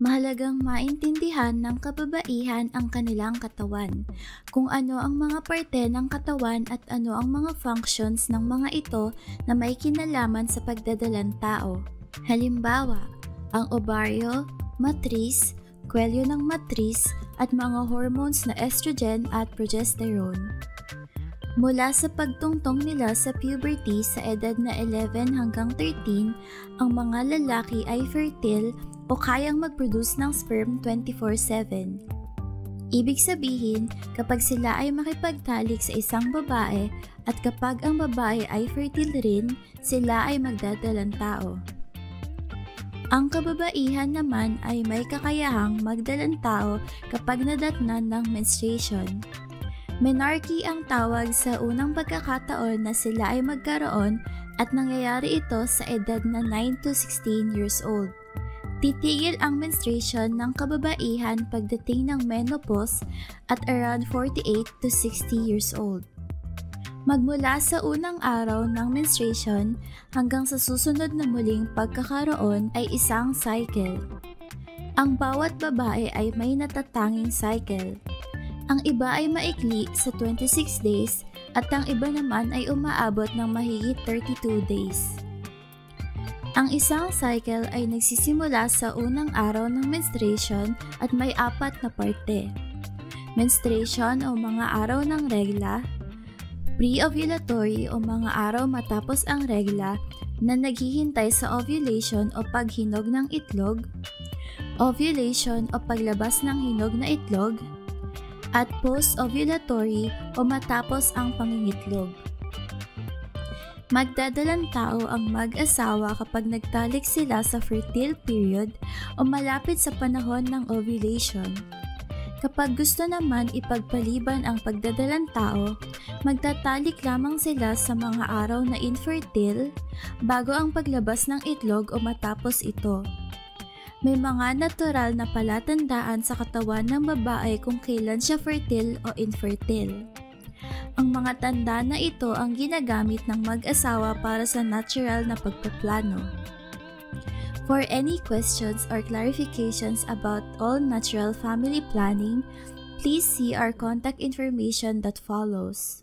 Mahalagang maintindihan ng kababaihan ang kanilang katawan, kung ano ang mga parte ng katawan at ano ang mga functions ng mga ito na may kinalaman sa pagdadalang tao. Halimbawa, ang ovaryo, matris, kwelyo ng matris at mga hormones na estrogen at progesterone. Mula sa pagtungtong nila sa puberty sa edad na 11 hanggang 13, ang mga lalaki ay fertile o kayang mag-produce ng sperm 24/7. Ibig sabihin, kapag sila ay makipagtalik sa isang babae at kapag ang babae ay fertile rin, sila ay magdadalang tao. Ang kababaihan naman ay may kakayahang magdalang tao kapag nadatnan ng menstruation. Menarche ang tawag sa unang pagkakataon na sila ay magkaroon at nangyayari ito sa edad na 9 to 16 years old. Titigil ang menstruation ng kababaihan pagdating ng menopause at around 48 to 60 years old. Magmula sa unang araw ng menstruation hanggang sa susunod na muling pagkakaroon ay isang cycle. Ang bawat babae ay may natatanging cycle. Ang iba ay maikli sa 26 days at ang iba naman ay umaabot ng mahigit 32 days. Ang isang cycle ay nagsisimula sa unang araw ng menstruation at may 4 na parte. Menstruation o mga araw ng regla, pre-ovulatory o mga araw matapos ang regla na naghihintay sa ovulation o paghinog ng itlog, ovulation o paglabas ng hinog na itlog, at post-ovulatory o matapos ang pangingitlog. Magdadalang tao ang mag-asawa kapag nagtalik sila sa fertile period o malapit sa panahon ng ovulation. Kapag gusto naman ipagpaliban ang pagdadalang tao, magtatalik lamang sila sa mga araw na infertile bago ang paglabas ng itlog o matapos ito. May mga natural na palatandaan sa katawan ng babae kung kailan siya fertile o infertile. Ang mga tanda na ito ang ginagamit ng mag-asawa para sa natural na pagpaplano. For any questions or clarifications about all natural family planning, please see our contact information that follows.